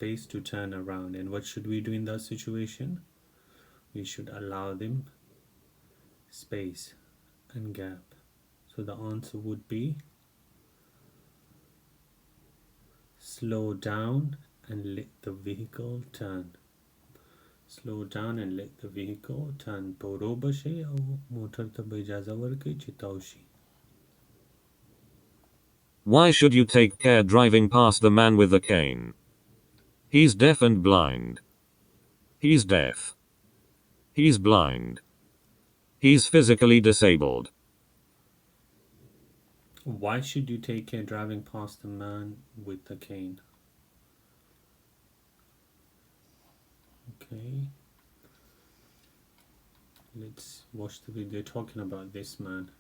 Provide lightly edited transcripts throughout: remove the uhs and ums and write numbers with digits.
space to turn around. And what should we do in that situation? We should allow them space and gap. So the answer would be slow down and let the vehicle turn. Slow down and let the vehicle turn. Po bashi au motor ta be ijaza warki chitaushi. Why should you take care driving past the man with the cane? He's deaf and blind. He's deaf. He's blind. He's physically disabled. Why should you take care driving past the man with the cane? Okay. Let's watch the video talking about this man.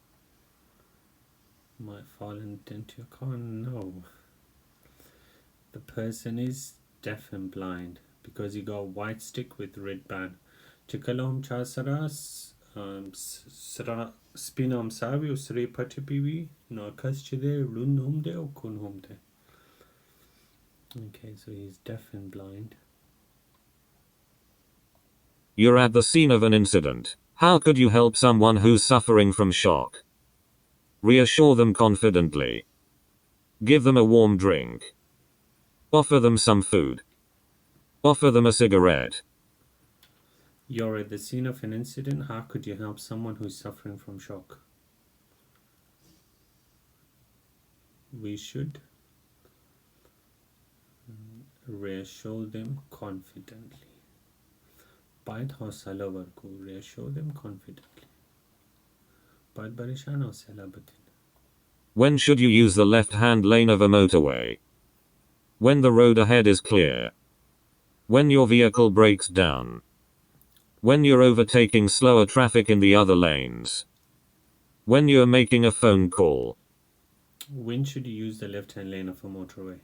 Might fall and dent your car? No. The person is deaf and blind because he got a white stick with red band. Chikalom chasaras spinam savi usre patipivi no kaschide run humde or kun humde. Okay, so he's deaf and blind. You're at the scene of an incident. How could you help someone who's suffering from shock? Reassure them confidently. Give them a warm drink. Offer them some food. Offer them a cigarette. You're at the scene of an incident. How could you help someone who's suffering from shock? We should reassure them confidently. باید حوصله ورکو. Reassure them confidently. باید برشان حوصله بدین. When should you use the left-hand lane of a motorway? When the road ahead is clear. When your vehicle breaks down. When you're overtaking slower traffic in the other lanes. When you're making a phone call. When should you use the left-hand lane of a motorway?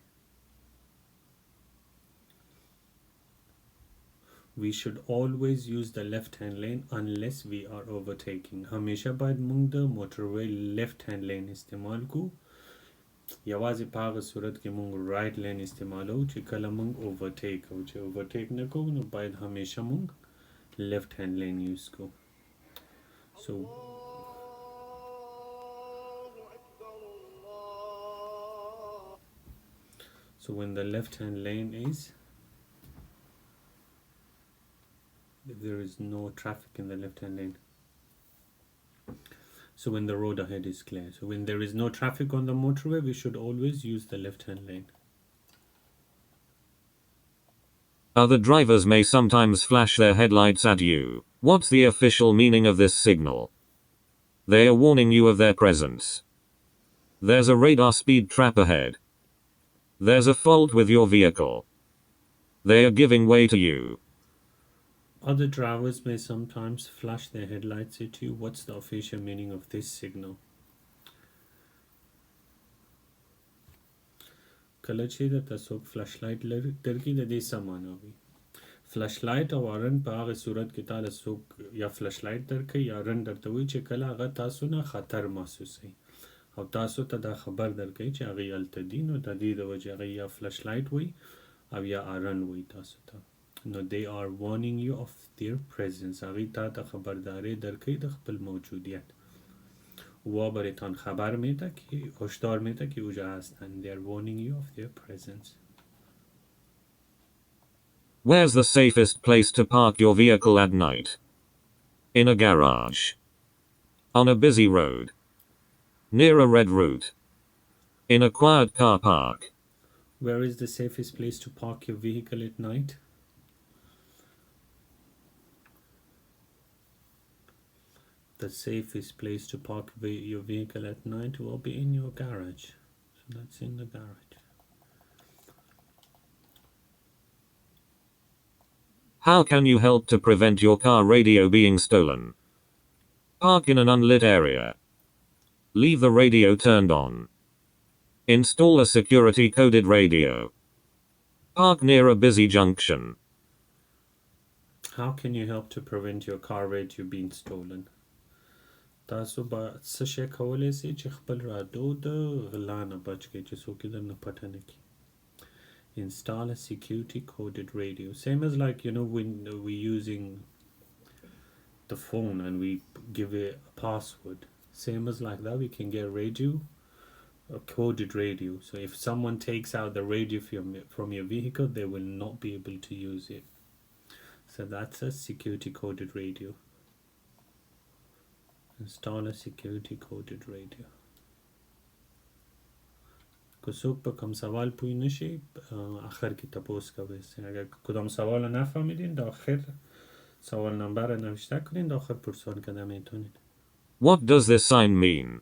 We should always use the left-hand lane unless we are overtaking. हमेशा बायद मुंग the motorway left-hand lane इस्तेमाल को यवाज़ी पाग सूरत के मुंग right lane इस्तेमाल हो ची कला मुंग overtake हो ची overtake न को न बायद हमेशा मुंग left-hand lane use को. So when the left-hand lane is, if there is no traffic in the left-hand lane. So when the road ahead is clear. So when there is no traffic on the motorway, we should always use the left-hand lane. Other drivers may sometimes flash their headlights at you. What's the official meaning of this signal? They are warning you of their presence. There's a radar speed trap ahead. There's a fault with your vehicle. They are giving way to you. Other drivers may sometimes flash their headlights at you. What's the official meaning of this signal? कलची द तसोक flashlight लड़की द दे समानोगी flashlight और आरन पाग सूरत के ताल सोक या फ्लैशलाइट दरके या आरन दरतवी चे कला अगर तासु ना खतर महसूस है और तासु तदा खबर दरके चे अगर यल्तदीन और तदीद वजह अगर या फ्लैशलाइट हुई अब या आरन हुई तासु था. No, they are warning you of their presence. अगर ता खबरदारी दरके the खपल मौजूदियत وابرتان خبر میده که هشدار میده که اوجا هستن. They are warning you of their presence. Where's the safest place to park your vehicle at night? In a garage. On a busy road. Near a red route. In a quiet car park. Where is the safest place to park your vehicle at night? The safest place to park your vehicle at night will be in your garage. So that's in the garage. How can you help to prevent your car radio being stolen? Park in an unlit area. Leave the radio turned on. Install a security coded radio. Park near a busy junction. How can you help to prevent your car radio being stolen? تاسو به څه شی کولی شئ چې خپل راډیو د غلا نه بچ کړئ چې څوک یې درنه پټه نه کړي. Install a security coded radio. Same as like, when we're using the phone and we give it a password. Same as like that, we can get a coded radio. So if someone takes out the radio from your vehicle, they will not be able to use it. So that's a security coded radio. Install a security coded radio. که صبح به کم سوال پوی نشی آخر کی تپوس که بسید اگر کدام سوال رو نفهمیدین داخل سوال نمبر رو نوشته کنین داخل پرسان کده میتونین. What does this sign mean?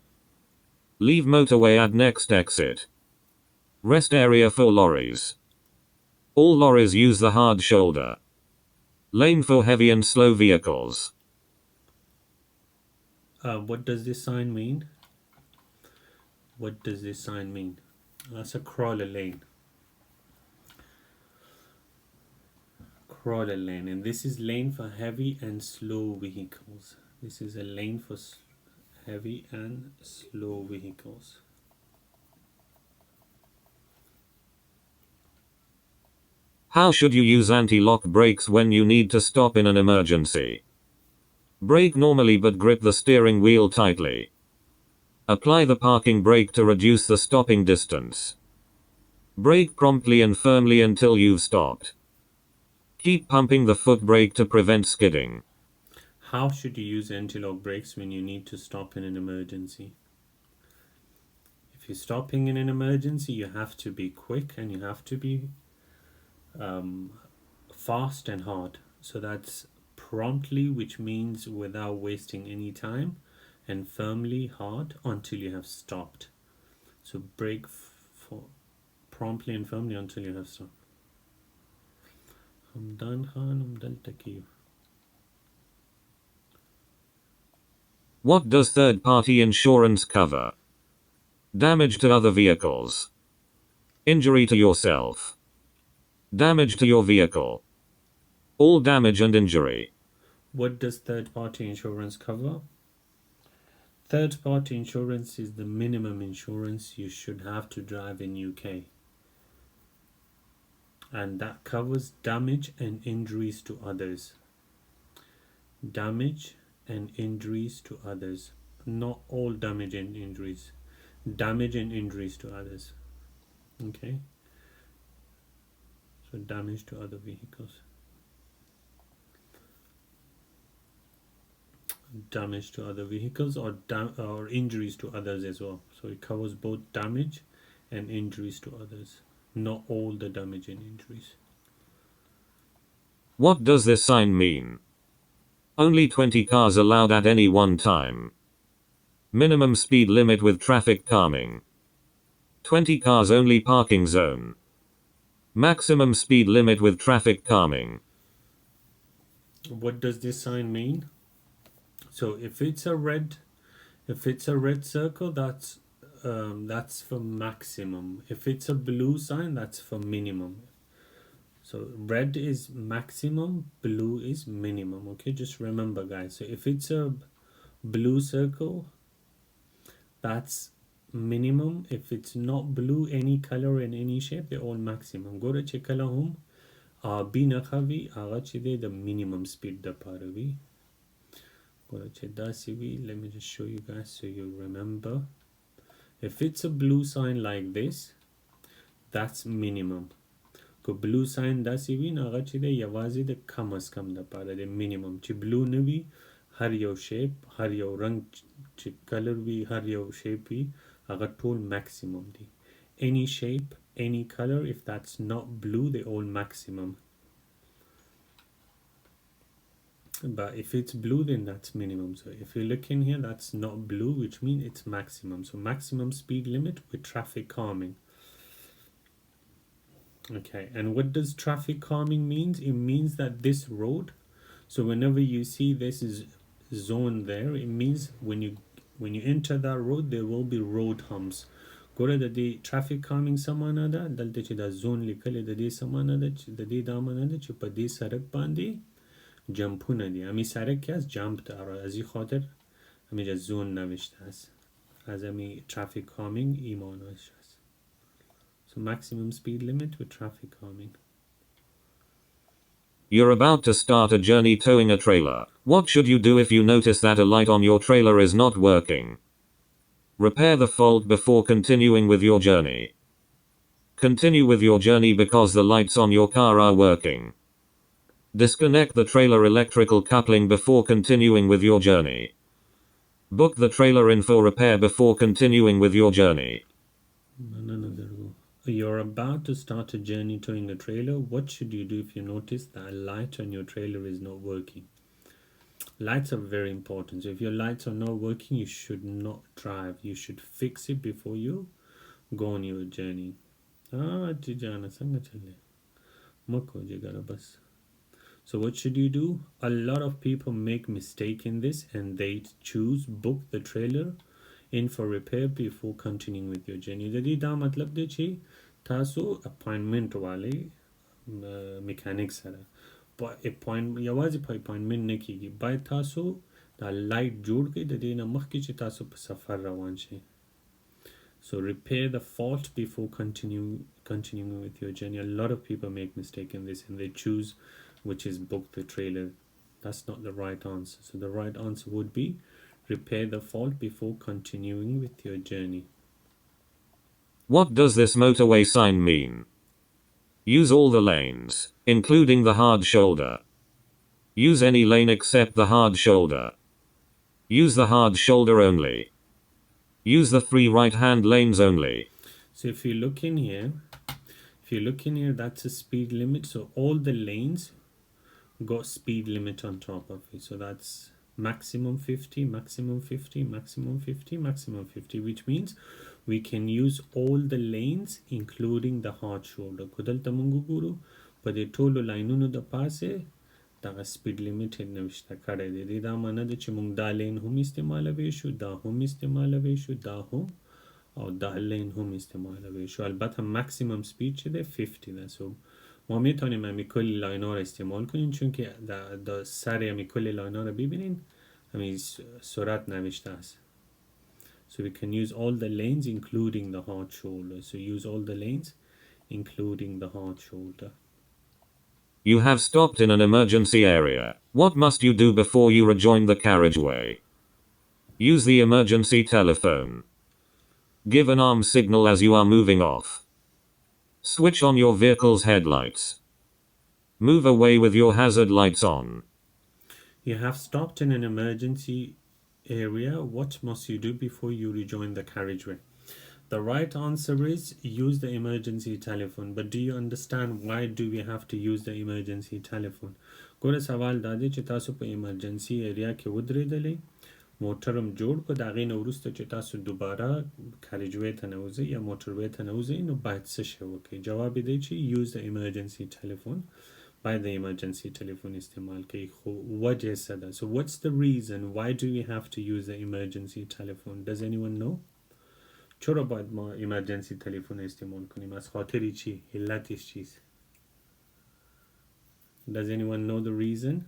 Leave motorway at next exit. Rest area for lorries. All lorries use the hard shoulder. Lane for heavy and slow vehicles. What does this sign mean? What does this sign mean? That's a crawler lane. Crawler lane, and this is lane for heavy and slow vehicles. This is a lane for heavy and slow vehicles. How should you use anti-lock brakes when you need to stop in an emergency? Brake normally but grip the steering wheel tightly. Apply the parking brake to reduce the stopping distance. Brake promptly and firmly until you've stopped. Keep pumping the foot brake to prevent skidding. How should you use anti-lock brakes when you need to stop in an emergency? If you're stopping in an emergency, you have to be quick and you have to be fast and hard. So that's promptly, which means without wasting any time, and firmly hard until you have stopped. So brake promptly and firmly until you have stopped. Hamdan Khan, Hamdan Taqi. What does third-party insurance cover? Damage to other vehicles. Injury to yourself. Damage to your vehicle. All damage and injury. What does third-party insurance cover? Third-party insurance is the minimum insurance you should have to drive in UK. And that covers damage and injuries to others. Damage and injuries to others. Not all damage and injuries. Damage and injuries to others. Okay? So damage to other vehicles. Damage to other vehicles or injuries to others as well. So it covers both damage and injuries to others. Not all the damage and injuries. What does this sign mean? Only 20 cars allowed at any one time. Minimum speed limit with traffic calming. 20 cars only parking zone. Maximum speed limit with traffic calming. What does this sign mean? So if it's a red circle, that's for maximum. If it's a blue sign, that's for minimum. So red is maximum, blue is minimum. Okay, just remember, guys. So if it's a blue circle, that's minimum. If it's not blue, any color and any shape, they're all maximum. Go to check home. Bina khavi agachide the minimum speed da paravi. Go to check da CV. Let me just show you guys so you remember. If it's a blue sign like this, that's minimum. Ko blue sign da CV na agachide yawazi the kamas kam da para the minimum. Chi blue navi har yo shape, har yo rang, chi color vi har yo shape vi agar tool maximum di. Any shape, any color, if that's not blue, they all maximum. But if it's blue, then that's minimum. So if you look in here, that's not blue, which means it's maximum. So maximum speed limit with traffic calming. Okay, and what does traffic calming means? It means that this road, so whenever you see this is zone there, it means when you enter that road, there will be road humps. Gore the traffic calming samana da dalte che da zone likale da de samana da de damana da che pa de sarak bandi جمپونه دی امی سرک که از جمپ داره از این خاطر همی جا زون نوشته است از امی ترافیک کامینگ ایمانش هست So maximum speed limit with traffic calming. You're about to start a journey towing a trailer. What should you do if you notice that a light on your trailer is not working? Repair the fault before continuing with your journey. Continue with your journey because the lights on your car are working. Disconnect the trailer electrical coupling before continuing with your journey. Book the trailer in for repair before continuing with your journey. You're about to start a journey towing a trailer. What should you do if you notice that a light on your trailer is not working? Lights are very important. So if your lights are not working, you should not drive. You should fix it before you go on your journey. So what should you do? A lot of people make mistake in this and they choose book the trailer in for repair before continuing with your journey. जदी दा मतलब दे ची तासो appointment वाले mechanic सरा appointment نه کیږي باید تاسو دا light جوړ کړئ د دې نه مخکې چې تاسو په سفر روان شئ. So repair the fault before continuing with your journey. A lot of people make mistake in this and they choose which is book the trailer. That's not the right answer. So the right answer would be repair the fault before continuing with your journey. What does this motorway sign mean? Use all the lanes, including the hard shoulder. Use any lane except the hard shoulder. Use the hard shoulder only. Use the three right-hand lanes only. So if you look in here, that's a speed limit. So all the lanes got speed limit on top of it. So that's maximum 50, maximum 50, maximum 50, maximum 50, which means we can use all the lanes including the hard shoulder. Kodalta mungu guru, but the tolo lainunu da passe, da speed limit navishta kare de da mana de chimung da lane hum istemala veshu, da hum istemala veshu, da hum or da lane hum istemala veshu. Albata maximum speed chede 50 da. So ما میتونیم همی کل لاینا رو استعمال کنیم چون که در سر همی کل لاینا رو ببینین همی سرعت نوشته است. So we can use all the lanes including the hard shoulder. So use all the lanes including the hard shoulder. You have stopped in an emergency area. What must you do before you rejoin the carriageway? Use the emergency telephone. Give an arm signal as you are moving off. Switch on your vehicle's headlights. Move away with your hazard lights on. You have stopped in an emergency area. What must you do before you rejoin the carriageway? The right answer is use the emergency telephone. But do you understand why do we have to use the emergency telephone? Gora sawal dade che tasu pe emergency area ke udredele موټرم جوړ کو دا غي نو ورسته چې تاسو دوباره کاریجوي ته نوځي یا موټروي ته نوځي نو باید څه شی وکړي جواب دی چې use the emergency telephone باید د emergency telephone استعمال کوي خو وجه څه ده so what's the reason why do we have to use the emergency telephone does anyone know چرا باید ما emergency telephone استعمال کنیم از خاطر چی علتش چیست does anyone know the reason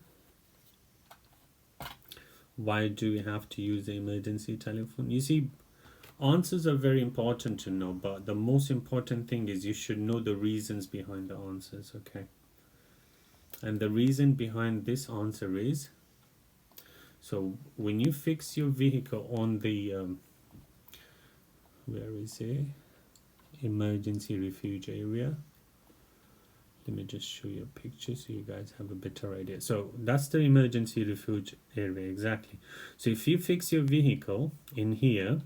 why do we have to use the emergency telephone? You see, answers are very important to know, but the most important thing is you should know the reasons behind the answers, okay? And the reason behind this answer is, so when you fix your vehicle on the, where is it? Emergency refuge area. Let me just show you a picture so you guys have a better idea. So that's the emergency refuge area, exactly. So if you fix your vehicle in here,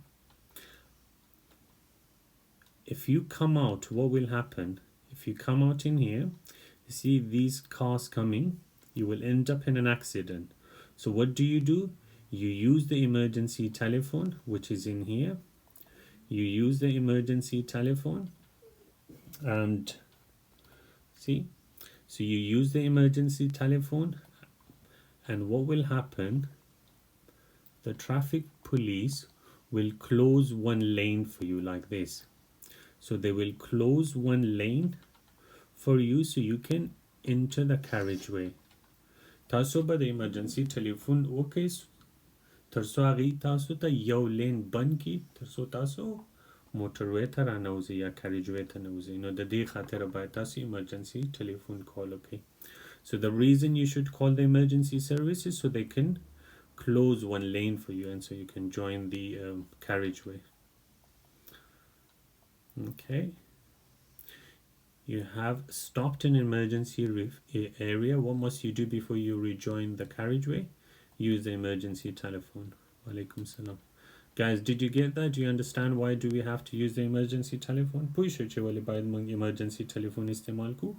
if you come out, what will happen? If you come out in here, you see these cars coming, you will end up in an accident. So what do? You use the emergency telephone, which is in here. You use the emergency telephone and see, so you use the emergency telephone and what will happen, the traffic police will close one lane for you like this. So they will close one lane for you so you can enter the carriageway. تاسو به د emergency telephone وکړئ تر څو هغې تاسو ته یو لین بند کړي تر څو تاسو موټروي ته رانوځي یا کریجوي ته نوځي نو د دې خاطر باید تاسو emergency telephone call وکړئ. So the reason you should call the emergency services so they can close one lane for you and so you can join the carriageway. Okay. You have stopped in emergency area. What must you do before you rejoin the carriageway? Use the emergency telephone. Walaikum salam. Guys, did you get that? Do you understand why do we have to use the emergency telephone? Puisho che wali bayad mang emergency telephone istemal ku.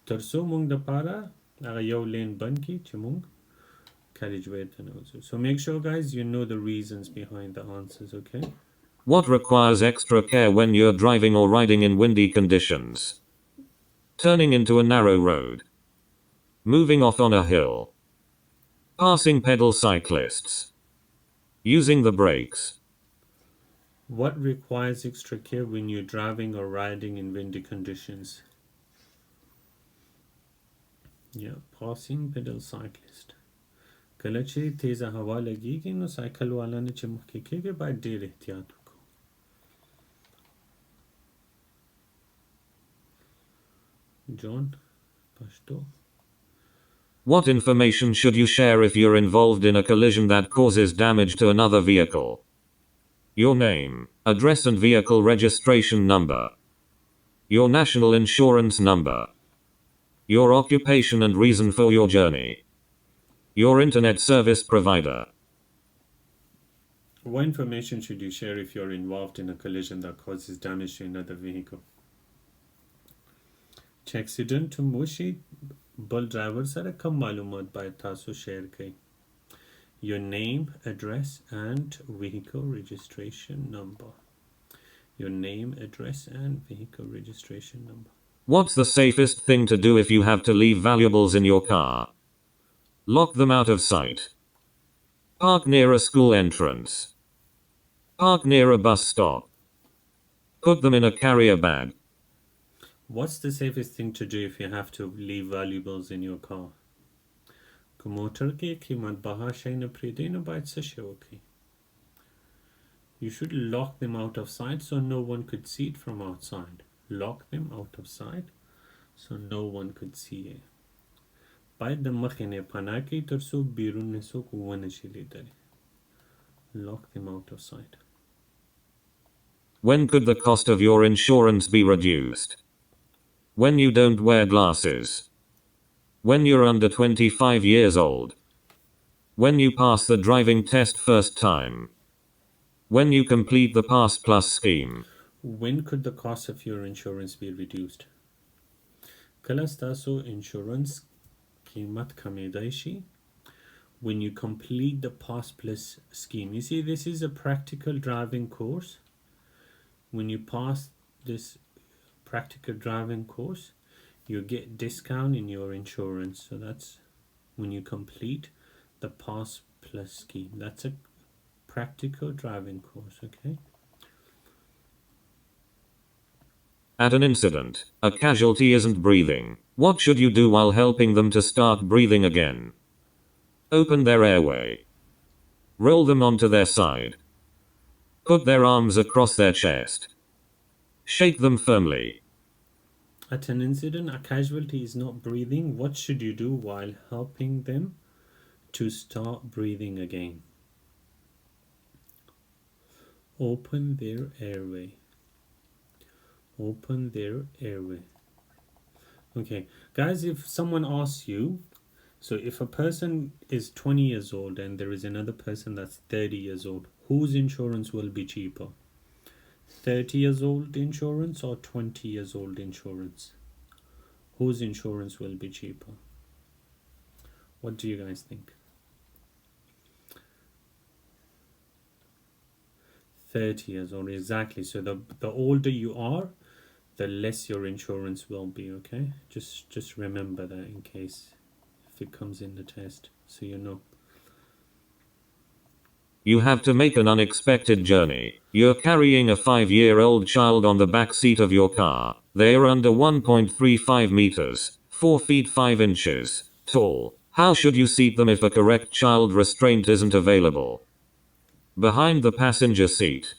Tarso mung da para aga yow lane ban ki che mung carriageway tanozu. So make sure guys you know the reasons behind the answers, okay? What requires extra care when you're driving or riding in windy conditions? Turning into a narrow road. Moving off on a hill. Passing pedal cyclists. Using the brakes. What requires extra care when you're driving or riding in windy conditions? Yeah, passing pedal cyclist. کله چې تیزه هوا لګیږي نو سایکل والا نه چې مخکې کېږي باید ډېر احتیاط وکړو. John, پښتو. What information should you share if you're involved in a collision that causes damage to another vehicle? Your name, address and vehicle registration number. Your national insurance number. Your occupation and reason for your journey. Your internet service provider. What information should you share if you're involved in a collision that causes damage to another vehicle? چې accident هم وشي بل ډرایور سره کم معلومات باید تاسو شیر کړئ. Your name, address and vehicle registration number. Your name, address and vehicle registration number. What's the safest thing to do if you have to leave valuables in your car? Lock them out of sight. Park near a school entrance. Park near a bus stop. Put them in a carrier bag. What's the safest thing to do if you have to leave valuables in your car? که موټر کې قیمت بها شی نه پرېږدئ نو باید څه شی وکړئ؟ You should lock them out of sight so no one could see it from outside. Lock them out of sight so no one could see it. باید د مخې نه پناه کړئ تر څو بیرون نه څوک ونه شي لیدلی. Lock them out of sight. When could the cost of your insurance be reduced? When you don't wear glasses. When you're under 25 years old. When you pass the driving test first time. When you complete the Pass Plus scheme. When could the cost of your insurance be reduced? کله ستاسو insurance قیمت کمیدای شي when you complete the Pass Plus scheme. You see, this is a practical driving course. When you pass this practical driving course, you get discount in your insurance. So that's when you complete the Pass Plus scheme. That's a practical driving course, okay? At an incident, a casualty isn't breathing. What should you do while helping them to start breathing again? Open their airway. Roll them onto their side. Put their arms across their chest. Shake them firmly. At an incident, a casualty is not breathing. What should you do while helping them to start breathing again? Open their airway. Open their airway. Okay, guys, if someone asks you, so if a person is 20 years old and there is another person that's 30 years old, whose insurance will be cheaper? 30 years old insurance or 20 years old insurance? Whose insurance will be cheaper? What do you guys think? 30 years old, exactly. So the older you are, the less your insurance will be, okay? Just remember that in case if it comes in the test, so you know. You have to make an unexpected journey. You're carrying a 5-year-old child on the back seat of your car. They are under 1.35 meters, 4 feet 5 inches, tall. How should you seat them if a correct child restraint isn't available? Behind the passenger seat.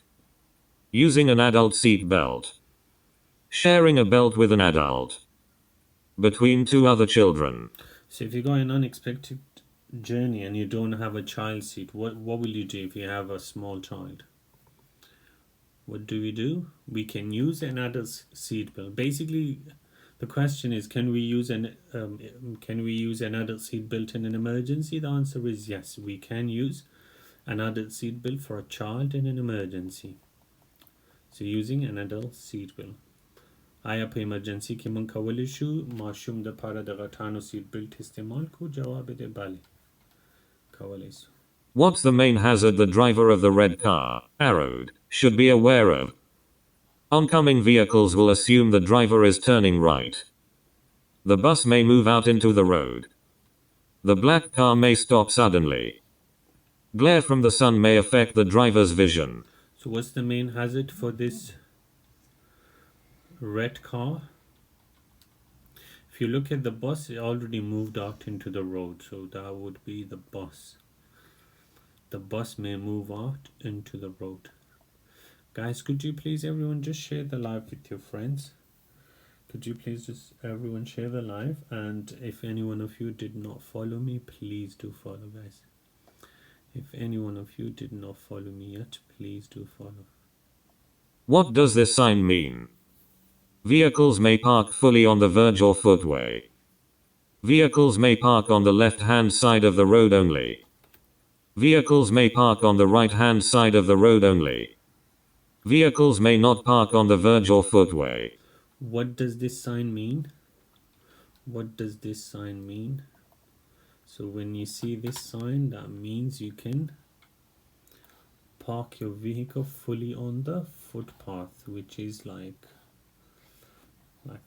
Using an adult seat belt. Sharing a belt with an adult. Between two other children. So if you go an unexpected journey and you don't have a child seat, what will you do if you have a small child? What do? We can use an adult seat belt. Basically, the question is, can we use an adult seat belt in an emergency? The answer is yes. We can use an adult seat belt for a child in an emergency. So using an adult seat belt. आया पे emergency की मन कवली शु माशूम the पारा the गठानो seat belt इस्तेमाल को जवाब दे बाले कवली सु. What's the main hazard the driver of the red car, arrowed, should be aware of? Oncoming vehicles will assume the driver is turning right. The bus may move out into the road. The black car may stop suddenly. Glare from the sun may affect the driver's vision. So what's the main hazard for this red car? If you look at the bus, it already moved out into the road, so that would be the bus. The bus may move out into the road. Guys, could you please everyone just share the live with your friends? Could you please just everyone share the live? And if any one of you did not follow me, please do follow, guys. If any one of you did not follow me yet, please do follow. What does this sign mean? Vehicles may park fully on the verge or footway. Vehicles may park on the left-hand side of the road only. Vehicles may park on the right-hand side of the road only. Vehicles may not park on the verge or footway. What does this sign mean? What does this sign mean? So when you see this sign, that means you can park your vehicle fully on the footpath, which is like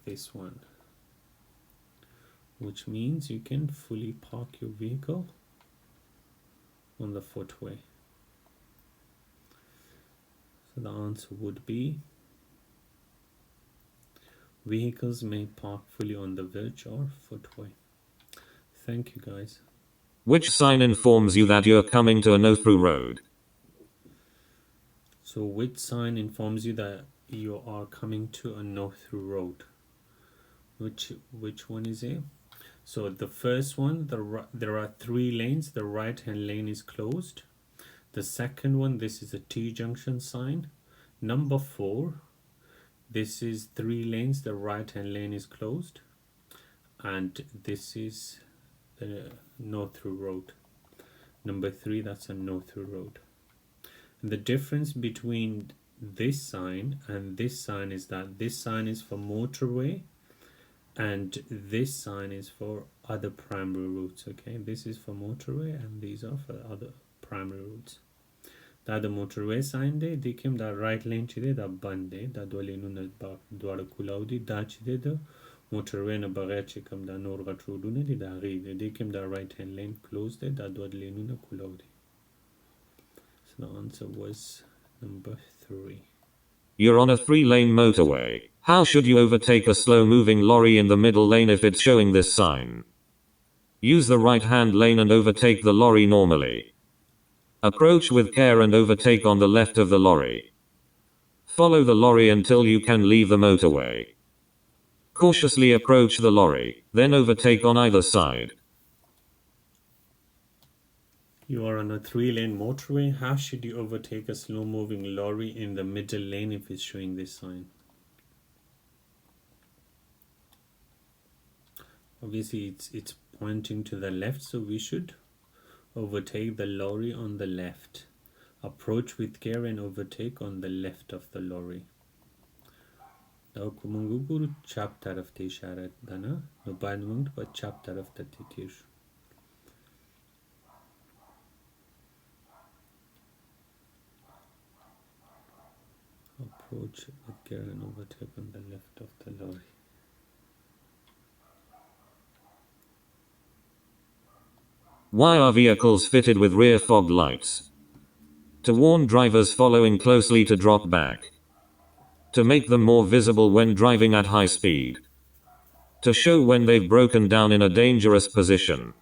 this one, which means you can fully park your vehicle on the footway. So the answer would be vehicles may park fully on the verge or footway. Thank you, guys. Which sign informs you that you're coming to a no-through road? So which sign informs you that you are coming to a no-through road? Which one is it? So the first one, there are 3 lanes. The right-hand lane is closed. The second one, this is a T-junction sign. Number 4, this is 3 lanes. The right-hand lane is closed. And this is the no-through road. Number 3, that's a no-through road. And the difference between this sign and this sign is that this sign is for motorway and this sign is for other primary routes. Okay, this is for motorway and these are for other primary routes. Da the motorway sign de dikim da right lane chide da bande da do lane na ba dwar kulaudi da chide da motorway na bagher chikam da nor gatrudune di da ghi de dikim da right hand lane closed de da do lane na kulaudi. So the answer was number 3. You're on a 3-lane motorway. How should you overtake a slow-moving lorry in the middle lane if it's showing this sign? Use the right-hand lane and overtake the lorry normally. Approach with care and overtake on the left of the lorry. Follow the lorry until you can leave the motorway. Cautiously approach the lorry, then overtake on either side. You are on a 3-lane motorway. How should you overtake a slow-moving lorry in the middle lane if it's showing this sign? Obviously, it's pointing to the left, so we should overtake the lorry on the left. Approach with care and overtake on the left of the lorry. Now, kumungu chap taraf te isharat dana. No bad mung but chap taraf te tir. Approach with care and overtake on the left of the lorry. Why are vehicles fitted with rear fog lights? To warn drivers following closely to drop back. To make them more visible when driving at high speed. To show when they've broken down in a dangerous position.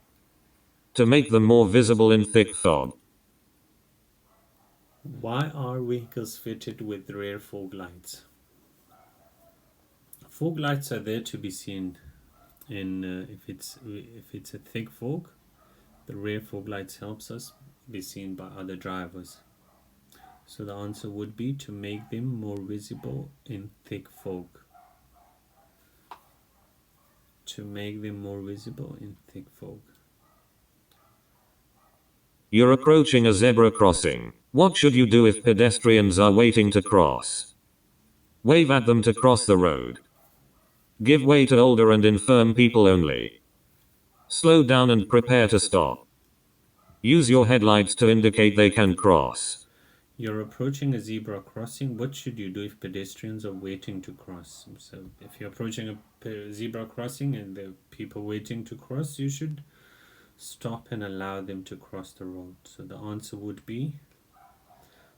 To make them more visible in thick fog. Why are vehicles fitted with rear fog lights? Fog lights are there to be seen in if it's a thick fog. The rear fog lights helps us be seen by other drivers. So the answer would be to make them more visible in thick fog. To make them more visible in thick fog. You're approaching a zebra crossing. What should you do if pedestrians are waiting to cross? Wave at them to cross the road. Give way to older and infirm people only. Slow down and prepare to stop. Use your headlights to indicate they can cross. You're approaching a zebra crossing. What should you do if pedestrians are waiting to cross? So if you're approaching a zebra crossing and there are people waiting to cross, you should stop and allow them to cross the road. So the answer would be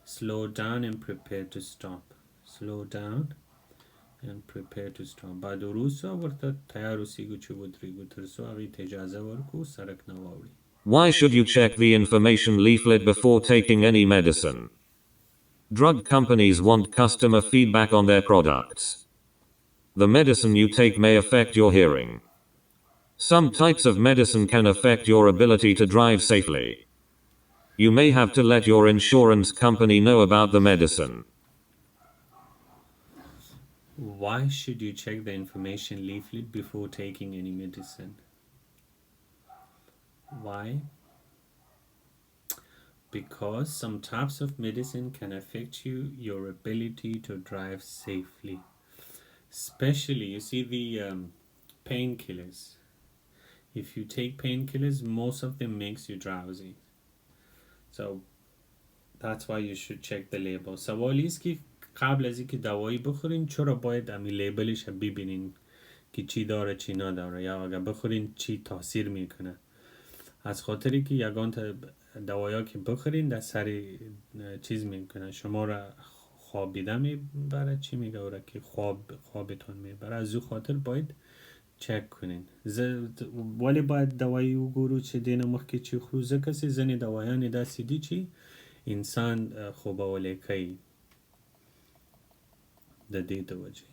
slow down and prepare to stop. Slow down and prepare to stop. بعد روسا ورته تیار اوسېږو چې ودرېږو تر څو هغې ته اجازه ورکړو سړک نه واوړي. Why should you check the information leaflet before taking any medicine? Drug companies want customer feedback on their products. The medicine you take may affect your hearing. Some types of medicine can affect your ability to drive safely. You may have to let your insurance company know about the medicine. Why should you check the information leaflet before taking any medicine? Why? Because some types of medicine can affect your ability to drive safely. Especially, you see the painkillers. If you take painkillers, most of them makes you drowsy. So that's why you should check the label. سوالی است که قبل از اینکه دوایی بخورین چرا باید امی لیبلش ببینین که چی داره چی نداره یا اگر بخورین چی تاثیر میکنه. از خاطری که یگان دوایا که بخورین در سر چیز میکنه شما را خوابیده میبره چی میگه اورا که خوابتون میبره از او خاطر باید چک کنین ولی باید دوایی وګورو چې دینه مخکې چې خورو ځکه چې ځینې دوایانې داسې دي چې انسان خوبولی کوي د دې د وجې.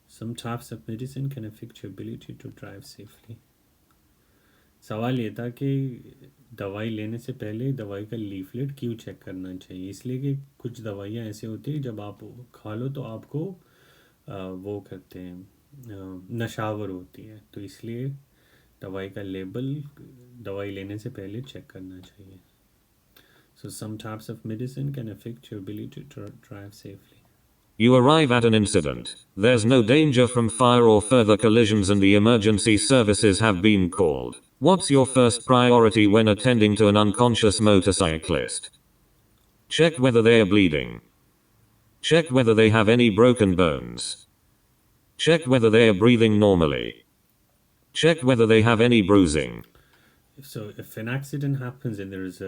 Some types of medicine can affect your ability to drive safely. सवाल ये था कि दवाई लेने से पहले दवाई का लीफलेट क्यों चेक करना चाहिए. इसलिए कि कुछ दवाइयाँ ऐसे होती हैं जब आप खा लो तो आपको वो करते हैं नशावर होती है तो इसलिए दवाई का लेबल दवाई लेने से पहले चेक करना चाहिए. So some types of medicine can affect your ability to drive safely. You arrive at an incident. There's no danger from fire or further collisions and the emergency services have been called. What's your first priority when attending to an unconscious motorcyclist? Check whether they are bleeding. Check whether they have any broken bones. Check whether they are breathing normally. Check whether they have any bruising. So if an accident happens and there is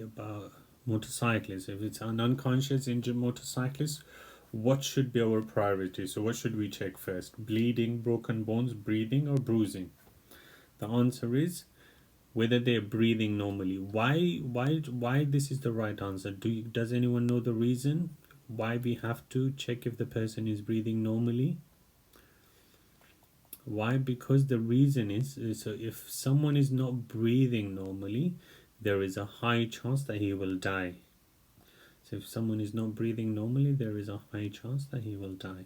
about motorcyclists, if it's an unconscious injured motorcyclist, what should be our priority? So what should we check first? Bleeding, broken bones, breathing, or bruising? The answer is whether they're breathing normally. Why this is the right answer? Does anyone know the reason why we have to check if the person is breathing normally? Why? Because the reason is so if someone is not breathing normally, there is a high chance that he will die. So if someone is not breathing normally, there is a high chance that he will die.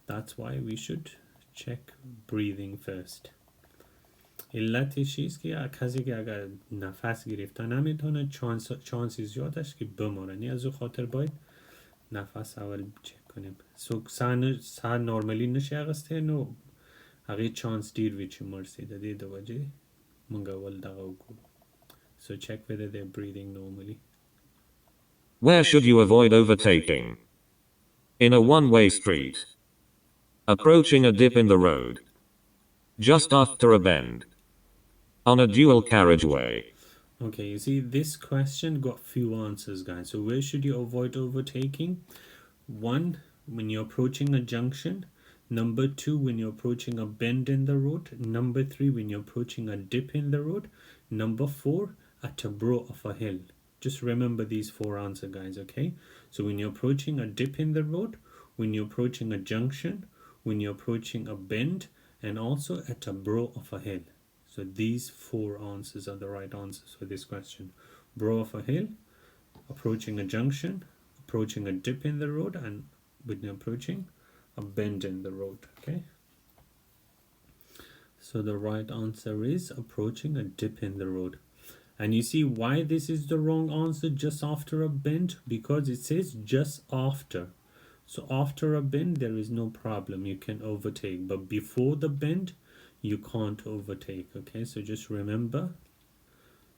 That's why we should check breathing first. علتش چیست که کسی که اگر نفس گرفته نمیتونه چانسی زیادش که بمونه از او خاطر باید نفس اول چک کنیم. سا نورمالی نشه اغسته نو هغه چانس دیر ویچی مرسی ده دو وجه منگا اول دقا وگو. So check whether they're breathing normally. Where should you avoid overtaking? In a one-way street. Approaching a dip in the road. Just after a bend. On a dual carriageway. Okay, you see this question got few answers, guys. So where should you avoid overtaking? 1, when you're approaching a junction. Number 2, when you're approaching a bend in the road. Number 3, when you're approaching a dip in the road. Number 4, at a brow of a hill. Just remember these four answers, guys, okay? So when you're approaching a dip in the road, when you're approaching a junction, when you're approaching a bend, and also at a brow of a hill. So these four answers are the right answers for this question. Brow of a hill, approaching a junction, approaching a dip in the road, and when you're approaching a bend in the road, okay? So the right answer is approaching a dip in the road. And you see why this is the wrong answer, just after a bend? Because it says just after. So after a bend, there is no problem. You can overtake. But before the bend, you can't overtake. Okay, so just remember,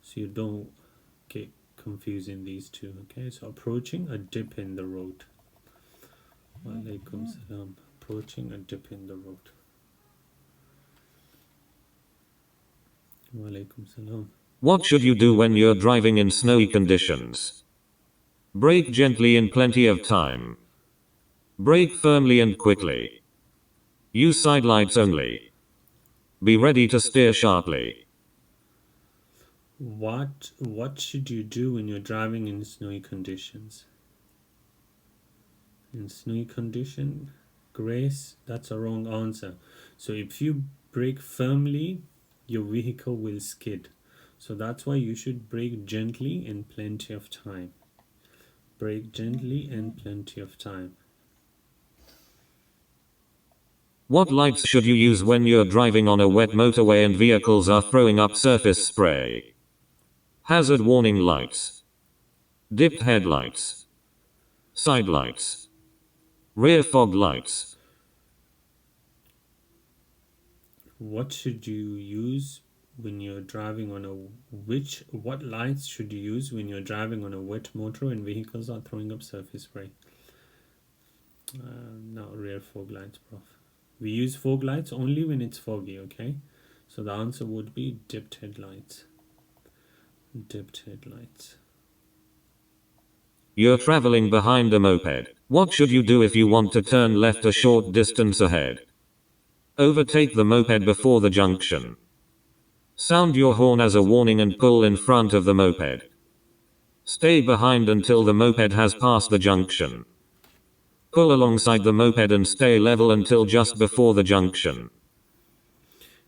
so you don't get confusing these two. Okay, so approaching a dip in the road. Walaikum salam. Approaching a dip in the road. Walaikum salam. What should you do when you're driving in snowy conditions? Brake gently in plenty of time. Brake firmly and quickly. Use side lights only. Be ready to steer sharply. What should you do when you're driving in snowy conditions? In snowy condition, Grace, that's a wrong answer. So if you brake firmly, your vehicle will skid. So that's why you should brake gently in plenty of time. Brake gently and plenty of time. What lights should you use when you're driving on a wet motorway and vehicles are throwing up surface spray? Hazard warning lights. Dipped headlights. Side lights. Rear fog lights. What should you use when you're driving on what lights should you use when you're driving on a wet motor and vehicles are throwing up surface spray? No, rear fog lights, prof. We use fog lights only when it's foggy, okay? So the answer would be dipped headlights. Dipped headlights. You're traveling behind a moped. What should you do if you want to turn left a short distance ahead? Overtake the moped before the junction. Sound your horn as a warning and pull in front of the moped. Stay behind until the moped has passed the junction. Pull alongside the moped and stay level until just before the junction.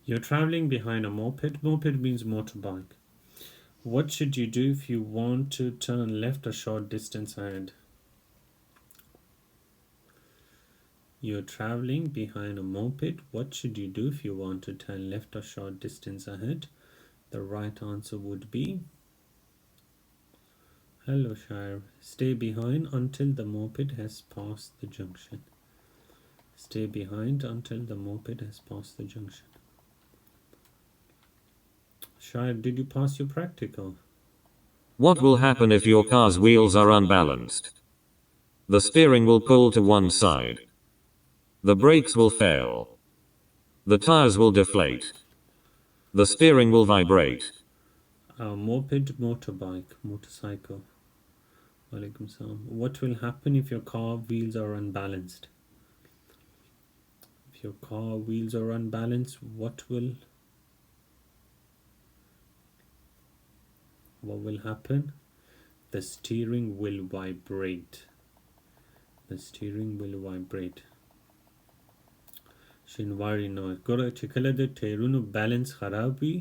You're traveling behind a moped. Moped means motorbike. What should you do if you want to turn left a short distance ahead? You're traveling behind a moped. What should you do if you want to turn left a short distance ahead? The right answer would be, hello Shire, stay behind until the moped has passed the junction. Stay behind until the moped has passed the junction. Shire, did you pass your practical? What will happen if your car's wheels are unbalanced? The steering will pull to one side. The brakes will fail. The tires will deflate. The steering will vibrate. Moped, motorbike, motorcycle. Walaikum salam. What will happen if your car wheels are unbalanced? If your car wheels are unbalanced, what will happen? The steering will vibrate. The steering will vibrate. شینواری نو ګوره چې کله د ټایرونو بیلنس خراب وي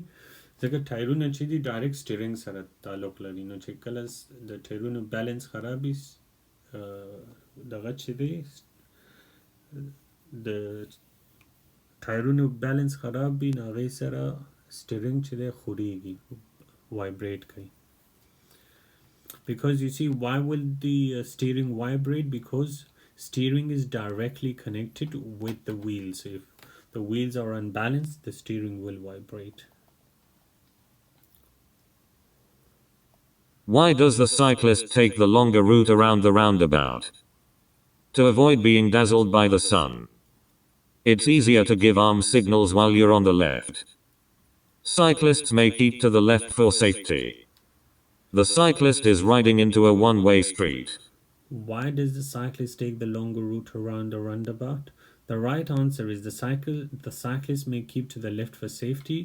ځکه ټایرونه چې دي ډایرکټ سټیرینګ سره تعلق لري نو چې کله د ټایرونو بیلنس خراب وي دغه چې دی د ټایرونو بیلنس خراب وي نو هغې سره سټیرینګ چې دی خوریږي وایبریټ کوي. Because you see, why will the steering vibrate? Because steering is directly connected with the wheels. If the wheels are unbalanced, the steering will vibrate. Why does the cyclist take the longer route around the roundabout? To avoid being dazzled by the sun. It's easier to give arm signals while you're on the left. Cyclists may keep to the left for safety. The cyclist is riding into a one-way street. Why does the cyclist take the longer route around a roundabout? The right answer is the cyclist may keep to the left for safety,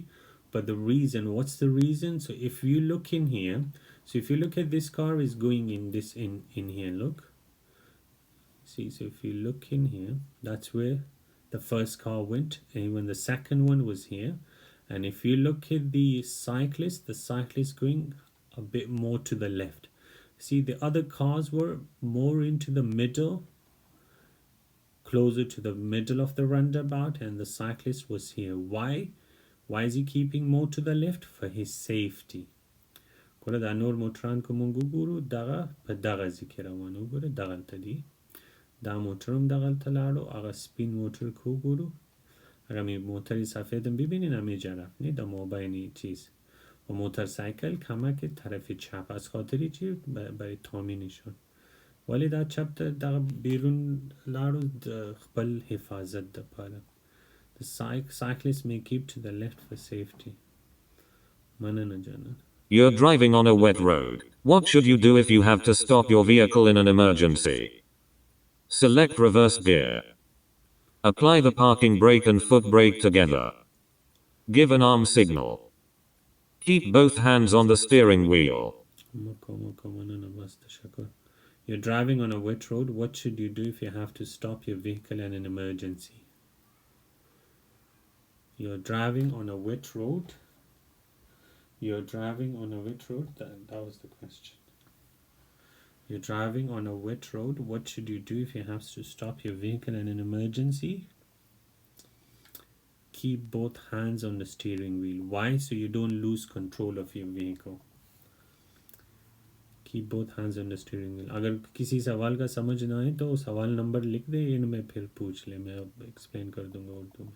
But the reason, what's the reason? So if you look in here, so if you look at this car is going in this in here, look. See, so if you look in here, that's where the first car went, and even the second one was here. And if you look at the cyclist going a bit more to the left. See, the other cars were more into the middle, closer to the middle of the roundabout, and the cyclist was here. Why is he keeping more to the left? For his safety. کوله د نور موټران که مونږ وګورو دغه په دغه ځای کې روان وګوره دغلته دی دا موټر هم دغلته لاړو هغه سپین موټر که وګورو هغه می موتر سفید هم ببینین همه جا رفت نه د مابین چیز و موترسایکل کمک طرف چپ از خاطری چی برای تامینشون ولی دا چپ ته دغه بیرون لاړو د خپل حفاظت دپاره The cyclist may keep to the left for safety. مننه جانان. You're driving on a wet road. What should you do if you have to stop your vehicle in an emergency? Select reverse gear. Apply the parking brake and foot brake together. Give an arm signal. Keep both hands on the steering wheel. You're driving on a wet road. What should you do if you have to stop your vehicle in an emergency? You're driving on a wet road. You're driving on a wet road. That was the question. You're driving on a wet road. What should you do if you have to stop your vehicle in an emergency? Keep both hands on the steering wheel. Why? So you don't lose control of your vehicle. Keep both hands on the steering wheel. अगर किसी सवाल का समझ ना आए तो सवाल number लिख दे इनमें फिर पूछ ले मैं अब explain कर दूँगा उर्दू में.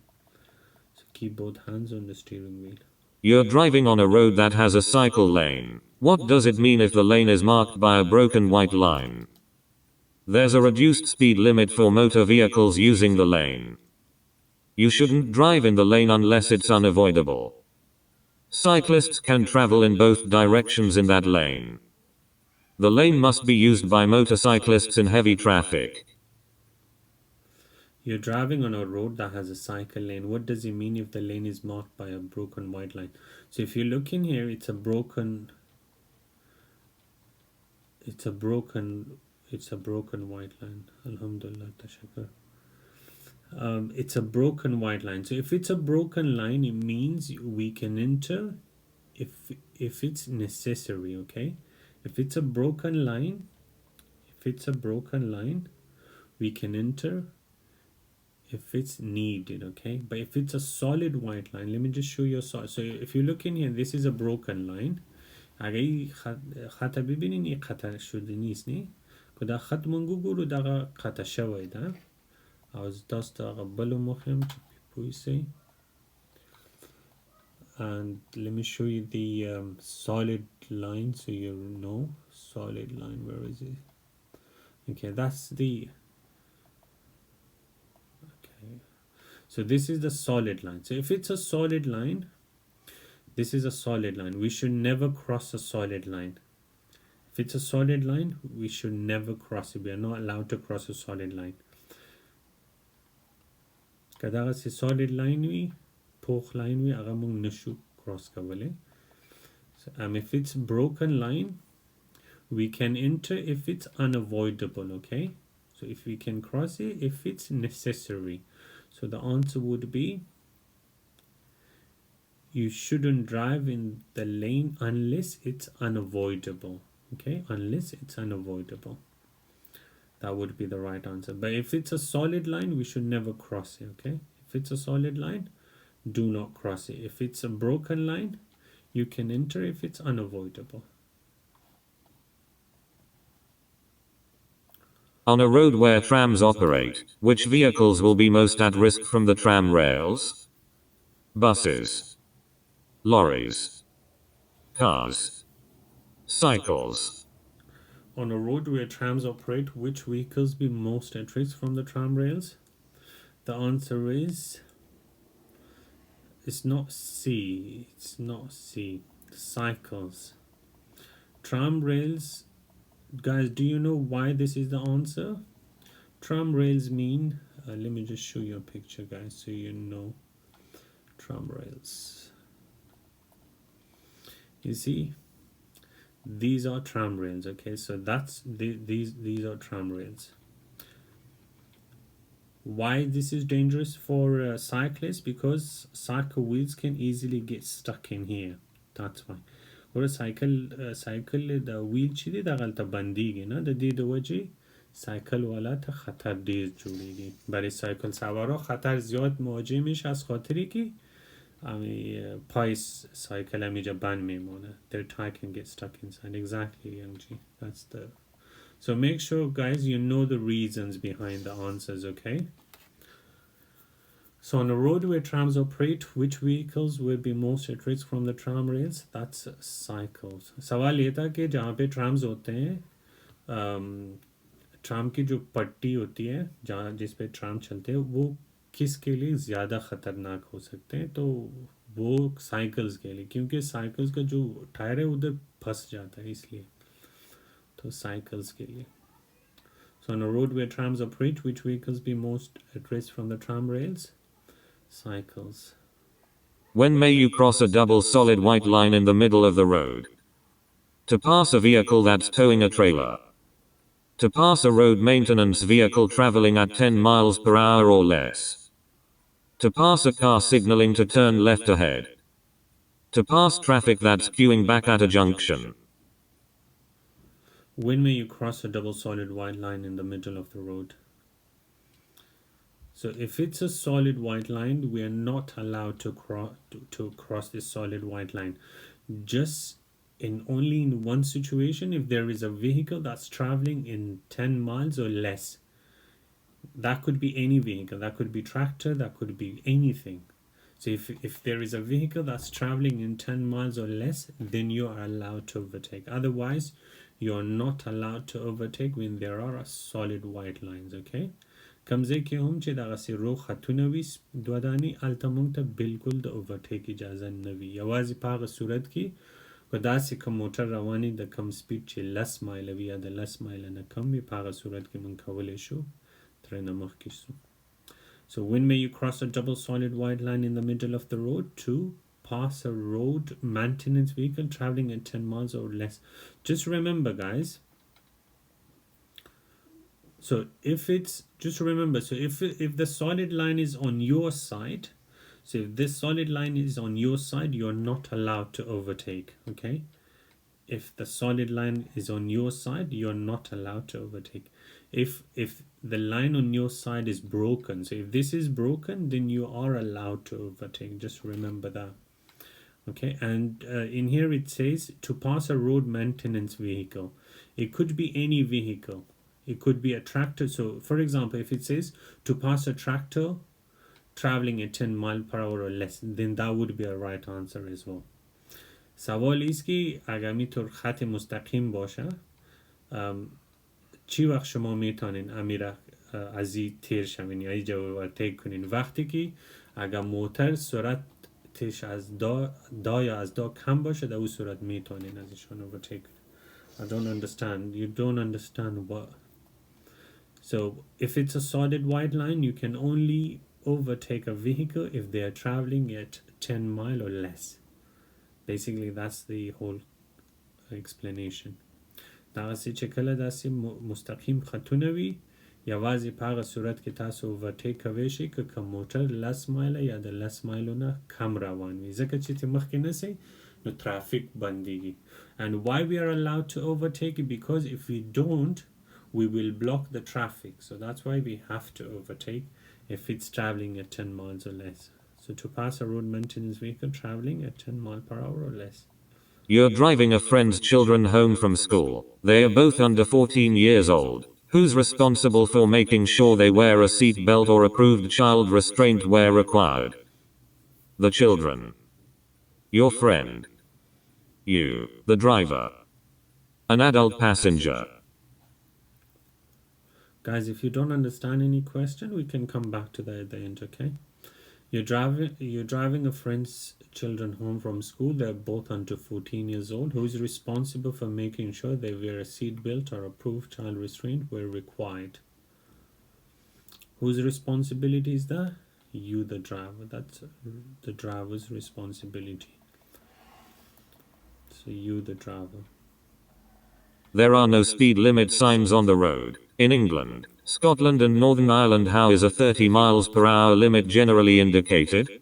So keep both hands on the steering wheel. You're driving on a road that has a cycle lane. What does it mean if the lane is marked by a broken white line? There's a reduced speed limit for motor vehicles using the lane. You shouldn't drive in the lane unless it's unavoidable. Cyclists can travel in both directions in that lane. The lane must be used by motorcyclists in heavy traffic. You're driving on a road that has a cycle lane. What does it mean if the lane is marked by a broken white line? So if you look in here, it's a broken white line. Alhamdulillah, tashakkur. It's a broken white line. So if it's a broken line, it means we can enter if it's necessary, okay? If it's a broken line, we can enter if it's needed, okay? But if it's a solid white line, let me just show you. So if you look in here, this is a broken line. اگه خط ببینین این قطع شده نیست نه که در خط منگو گرو در قطع شوی ده از دست قبل مخیم پویسی. And let me show you the solid line so you know. Solid line, where is it? Okay, that's the so this is the solid line. So if it's a solid line, this is a solid line. We should never cross a solid line. If it's a solid line, we should never cross it. We are not allowed to cross a solid line. Kada se solid line we, poch line we, agamung nishu cross kavale. So if it's broken line, we can enter if it's unavoidable. Okay. So if we can cross it, if it's necessary. So the answer would be you shouldn't drive in the lane unless it's unavoidable. Okay, unless it's unavoidable. That would be the right answer. But if it's a solid line, we should never cross it. Okay, if it's a solid line, do not cross it. If it's a broken line, you can enter if it's unavoidable. On a road where trams operate, which vehicles will be most at risk from the tram rails? Buses, lorries, cars, cycles. On a road where trams operate, which vehicles be most at risk from the tram rails? The answer is it's not C. It's not C. Cycles. Tram rails. Guys, do you know why this is the answer? Tram rails mean, let me just show you a picture, guys, so you know. Tram rails. You see, these are tram rails. Okay, so that's these are tram rails. Why this is dangerous for cyclists? Because cycle wheels can easily get stuck in here. That's why. Or cycle the wheel چی دا غلطه بندیگی نه د دې د وجه سایکل والا ته خطر ډیر جوړیږي. برای سایکل سوارا خطر زیاد مواجه میشه از خاطری که پای سایکل هم اینجا بند میمونه. Their tire can get stuck inside. Exactly, Youngji. That's the... So make sure, guys, you know the reasons behind the answers, okay? So on a road where trams operate, which vehicles will be most at risk from the tram rails? That's cycles. सवाल ये था कि जहाँ पे trams होते हैं, tram की जो पट्टी होती है जहाँ जिस पे ट्राम चलते हैं वो किसके लिए ज़्यादा ख़तरनाक हो सकते हैं? तो वो साइकिल्स के लिए, क्योंकि साइकिल्स का जो टायर है उधर फंस जाता है, इसलिए तो साइकिल्स के लिए. So on a road where trams operate, which vehicles be most at risk from the tram rails? Cycles. When may you cross a double solid white line in the middle of the road? To pass a vehicle that's towing a trailer. To pass a road maintenance vehicle traveling at 10 miles per hour or less. To pass a car signaling to turn left ahead. To pass traffic that's queuing back at a junction. When may you cross a double solid white line in the middle of the road? So if it's a solid white line, we are not allowed to cross this solid white line. Just only in one situation, if there is a vehicle that's traveling in 10 miles or less. That could be any vehicle. That could be tractor. That could be anything. So if there is a vehicle that's traveling in 10 miles or less, then you are allowed to overtake. Otherwise, you are not allowed to overtake when there are solid white lines, okay? کمزه که هم چه دغسی رو خطونویس دوادانی التمونگ تا بالکل دا overtake اجازه نوی. یوازی پاق صورت کی و داسی که موتر روانی دا کم سپید چه لس مایل وی یا دا لس مایل نکم بی پاق صورت که من کوله شو ترین مخ کشو. So when may you cross a double solid white line in the middle of the road? To pass a road maintenance vehicle traveling at 10 miles or less. Just remember, guys. So if it's, just remember, so if the solid line is on your side, so if this solid line is on your side, you're not allowed to overtake, okay? If the solid line is on your side, you're not allowed to overtake. If the line on your side is broken, so if this is broken, then you are allowed to overtake. Just remember that. Okay, and in here it says to pass a road maintenance vehicle. It could be any vehicle. It could be a tractor. So for example, if it says to pass a tractor traveling at 10 miles per hour or less, then that would be a right answer as well. سوال ایست که اگر میتور خط مستقیم باشه چی وقت شما میتونین امیر از این تیر شوین یا این جواب تیک کنین؟ وقتی که اگر موتر سرعتش از دا یا از دا کم باشه در اون صورت میتونین ازشان overtake. I don't understand. You don't understand what? So if it's a solid white line, you can only overtake a vehicle if they are traveling at 10 miles or less. Basically, that's the whole explanation. داغسی چکل داسی مستقیم خطونوی یا وازی پاق صورت که تاسو overtake کویشی که کم موتر لس مایل یا در لس مایلونه کم روانوی. زکر چی تی مخی نسی نو ترافیک بندگی. And why we are allowed to overtake? Because if we don't, we will block the traffic. So that's why we have to overtake if it's traveling at 10 miles or less. So to pass a road maintenance vehicle traveling at 10 miles per hour or less. You're driving a friend's children home from school. They are both under 14 years old. Who's responsible for making sure they wear a seat belt or approved child restraint where required? The children. Your friend. You, the driver. An adult passenger. Guys, if you don't understand any question, we can come back to that at the end, okay? You're driving a friend's children home from school. They're both under 14 years old. Who is responsible for making sure they wear a seat belt or approved child restraint where required? Whose responsibility is that? You, the driver. That's the driver's responsibility. So you, the driver. There are no speed limit signs on the road. In England, Scotland and Northern Ireland, how is a 30 miles per hour limit generally indicated?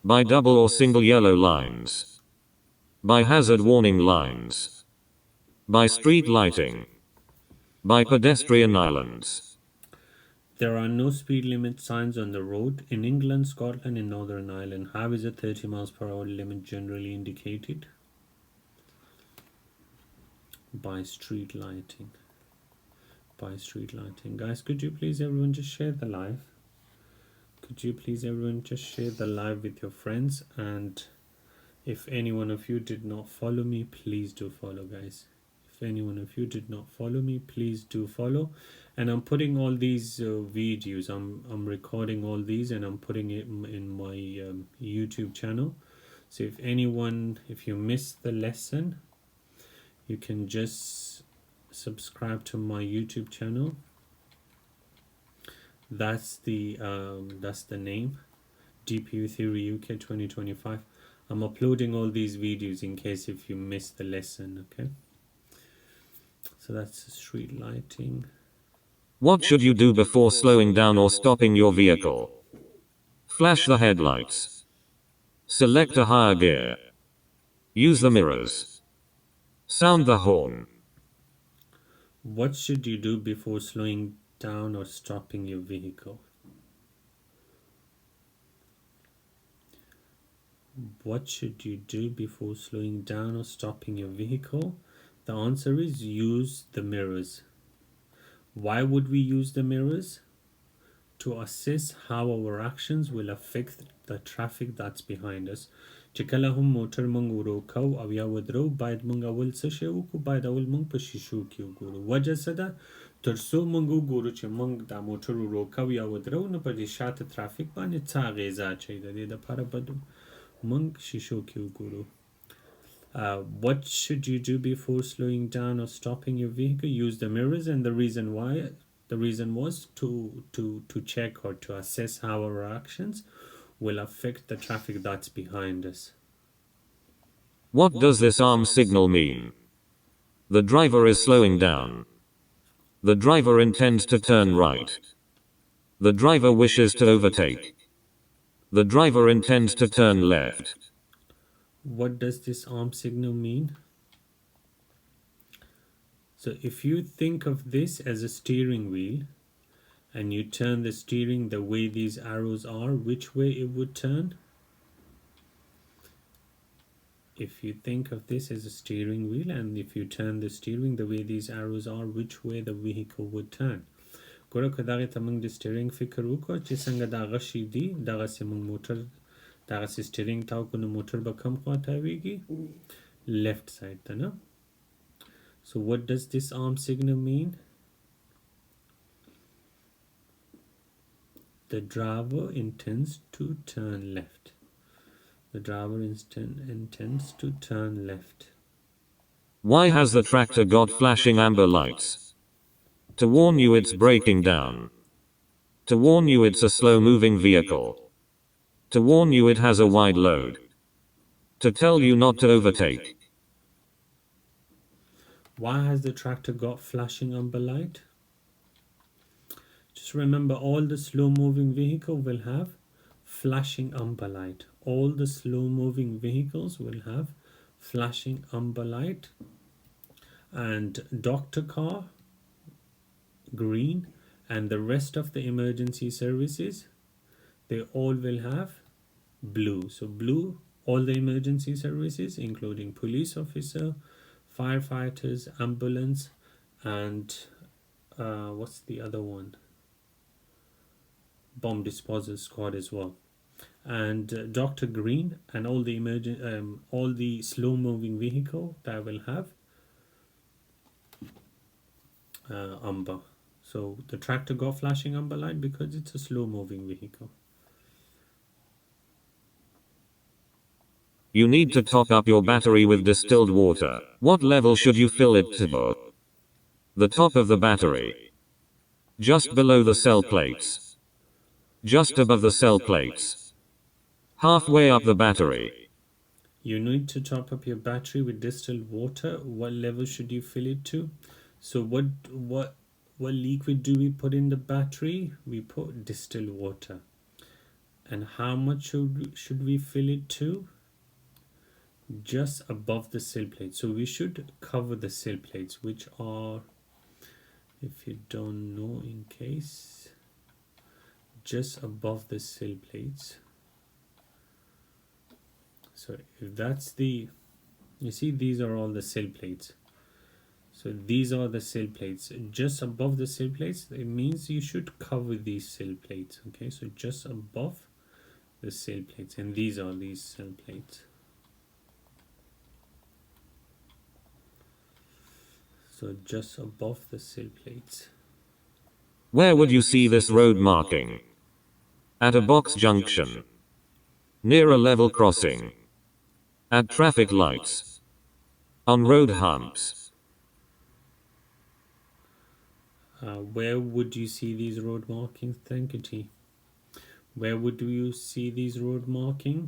By double or single yellow lines. By hazard warning lines. By street lighting. By pedestrian islands. There are no speed limit signs on the road. In England, Scotland and Northern Ireland, how is a 30 miles per hour limit generally indicated? By street lighting. By street lighting. Guys, could you please everyone just share the live? Could you please everyone just share the live with your friends? And if any one of you did not follow me, please do follow, guys. If any one of you did not follow me, please do follow. And I'm putting all these videos, I'm recording all these and I'm putting it in my YouTube channel. So if you missed the lesson, you can just subscribe to my YouTube channel. That's the name, DPU Theory UK 2025. I'm uploading all these videos in case if you missed the lesson, okay? So that's street lighting. What should you do before slowing down or stopping your vehicle? Flash the headlights. Select a higher gear. Use the mirrors. Sound the horn. What should you do before slowing down or stopping your vehicle? What should you do before slowing down or stopping your vehicle? The answer is use the mirrors. Why would we use the mirrors? To assess how our actions will affect the traffic that's behind us. چې کله هم موټر مونږ ورو کوو او یا ودرو باید مونږ اول څه شی وکړو؟ باید اول مونږ په شیشو کې وګورو. وجه څه ده؟ تر څو مونږ وګورو چې مونږ دا موټر ورو کوو یا ودرو، نو په دې شاته ترافیک باندې څه اغیزه اچوي. د دې دپاره باید مونږ شیشو کې وګورو. What should you do before slowing down or stopping your vehicle? Use the mirrors, and the reason was to check or to assess how our actions will affect the traffic that's behind us. What does this arm signal mean? The driver is slowing down. The driver intends to turn right. The driver wishes to overtake. The driver intends to turn left. What does this arm signal mean? So if you think of this as a steering wheel and you turn the steering the way these arrows are, which way it would turn? If you think of this as a steering wheel and if you turn the steering the way these arrows are, which way the vehicle would turn? ګوره که دغې ته موږ د سټیرینګ فکر وکړو چې څنګه دا غشي دي، دغسې موږ موټر دغسې سټیرینګ تاو کړو نو موټر به کوم خوا تاویږي؟ لیفت سایډ ته نه. So what does this arm signal mean? The driver intends to turn left. The driver intends to turn left. Why has the tractor got flashing amber lights? To warn you it's breaking down. To warn you it's a slow-moving vehicle. To warn you it has a wide load. To tell you not to overtake. Why has the tractor got flashing amber light? Just remember, all the slow-moving vehicle will have flashing amber light. All the slow-moving vehicles will have flashing amber light. And Dr. Car, green, and the rest of the emergency services, they all will have blue. So blue, all the emergency services, including police officer, firefighters, ambulance, and what's the other one? Bomb disposal squad as well. And Dr. Green and all the all the slow-moving vehicle that will have amber. So the tractor got flashing amber light because it's a slow-moving vehicle. You need to top up your battery with distilled water. What level should you fill it to? The top of the battery. Just below the cell plates. Just above the cell plates. Halfway up the battery. You need to top up your battery with distilled water. What level should you fill it to? So what liquid do we put in the battery? We put distilled water. And how much should we fill it to? Just above the sill plate. So we should cover the sill plates, which are, if you don't know, in case, just above the sill plates. So if that's the, you see, these are all the sill plates. So these are the sill plates. Just above the sill plates, it means you should cover these sill plates. Okay, so just above the sill plates, and these are these sill plates. So just above the sill plates. Where would you see this road marking? At a box junction. Near a level crossing. At traffic lights. On road humps. Where would you see these road markings? Thank you, T. Where would you see these road marking?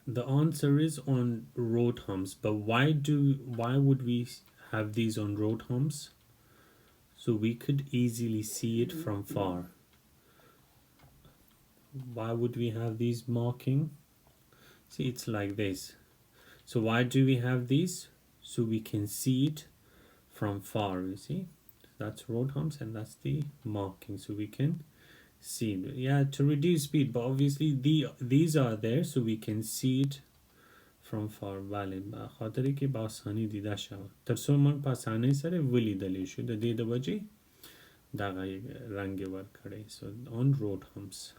The answer is on road humps. But why would we have these on road humps? So we could easily see it from far. Why would we have these marking? See, it's like this. So why do we have these? So we can see it from far. You see, that's road humps and that's the marking, so we can see it. Yeah, to reduce speed, but obviously these are there so we can see it from far. بله خاطری که با آسانی دیده شود. ترسو من پاسانه سره ولی دلی شد د دې وجه دغه رنگ ور کړی. So on road humps.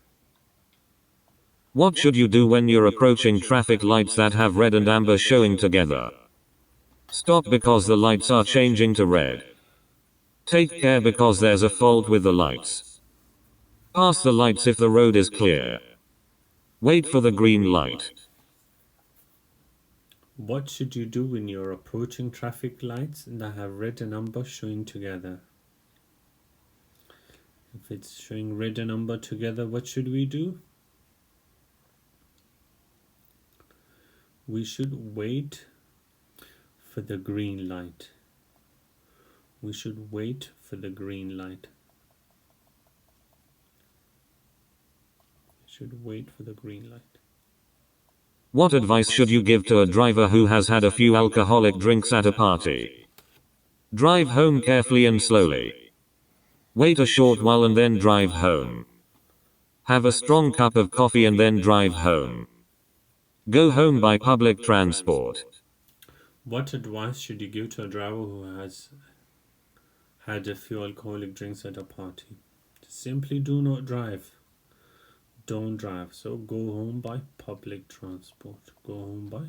What should you do when you're approaching traffic lights that have red and amber showing together? Stop because the lights are changing to red. Take care because there's a fault with the lights. Pass the lights if the road is clear. Wait for the green light. What should you do when you're approaching traffic lights that have red and amber showing together? If it's showing red and amber together, what should we do? We should wait for the green light. We should wait for the green light. We should wait for the green light. What advice should you give to a driver who has had a few alcoholic drinks at a party? Drive home carefully and slowly. Wait a short while and then drive home. Have a strong cup of coffee and then drive home. Go home by public transport. What advice should you give to a driver who has had a few alcoholic drinks at a party? Simply do not drive. Don't drive. So go home by public transport. Go home by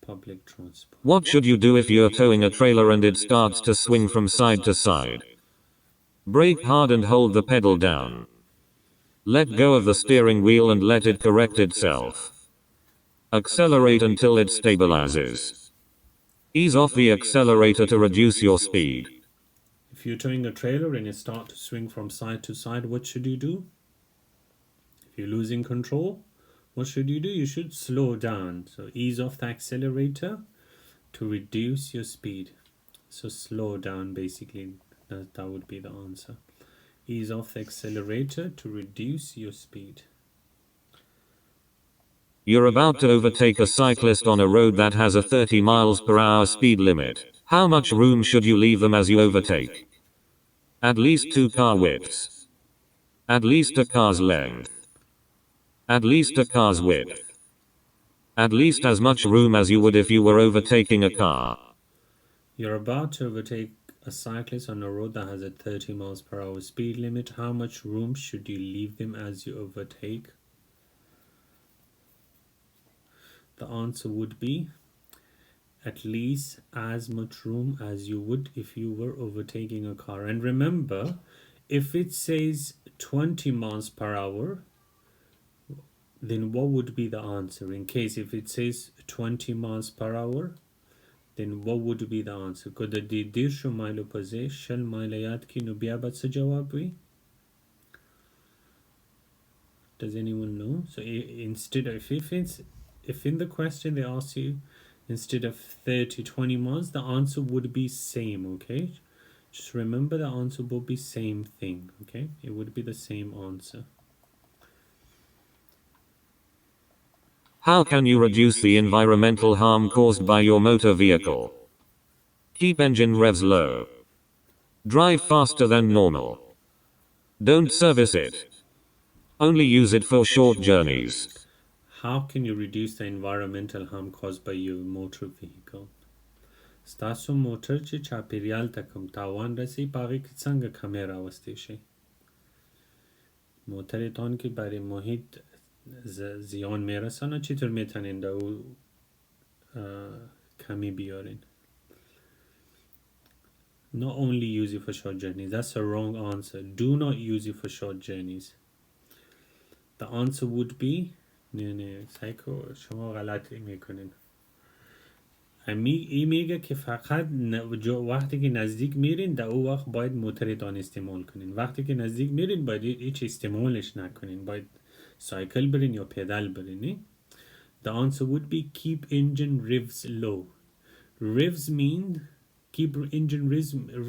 public transport. What should you do if you're towing a trailer and it starts to swing from side to side? Brake hard and hold the pedal down. Let go of the steering wheel and let it correct itself. Accelerate until it stabilizes. Ease off the accelerator to reduce your speed. If you're towing a trailer and it starts to swing from side to side, what should you do? If you're losing control, what should you do? You should slow down. So ease off the accelerator to reduce your speed. So slow down, basically. That would be the answer. Ease off the accelerator to reduce your speed. You're about to overtake a cyclist on a road that has a 30 miles per hour speed limit. How much room should you leave them as you overtake? At least 2 car widths. At least a car's length. At least a car's width. At least as much room as you would if you were overtaking a car. You're about to overtake a cyclist on a road that has a 30 miles per hour speed limit. How much room should you leave them as you overtake? The answer would be at least as much room as you would if you were overtaking a car. And remember, if it says 20 miles per hour, then what would be the answer? In case if it says 20 miles per hour, then what would be the answer? Could the dir شو مایل و پزه شل مایل یاد کی نو بیا بد سه جواب وی؟ Does anyone know? So instead of, if in the question they ask you instead of 30, 20 miles, the answer would be same, okay? Just remember the answer would be same thing, okay? It would be the same answer. How can you reduce the environmental harm caused by your motor vehicle? Keep engine revs low. Drive faster than normal. Don't service it. Only use it for short journeys. How can you reduce the environmental harm caused by your motor vehicle? ستاسو موټر چې چاپیریال ته کوم تاوان رسی په هغې کې څنګه کمې راوستی شي؟ موترتان که برای محیط زیان میرسانه چطور میتونین در او کمی بیارین؟ Not only use it for short journeys. That's a wrong answer. Do not use it for short journeys. The answer would be نه سایکو شما غلط میکنین. این میگه که فقط وقتی که نزدیک میرین در او وقت باید موترتان استعمال کنین. وقتی که نزدیک میرین باید هیچ استعمالش نکنین. باید سایکل برین یا پیدل برین. The answer would be keep engine revs low. Revs mean keep engine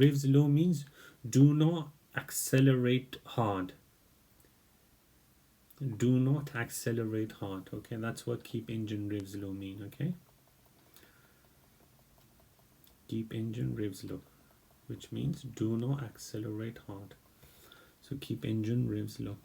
revs low means do not accelerate hard. Do not accelerate hard. Okay, that's what keep engine revs low mean. Okay, keep engine revs low, which means do not accelerate hard. So keep engine revs low.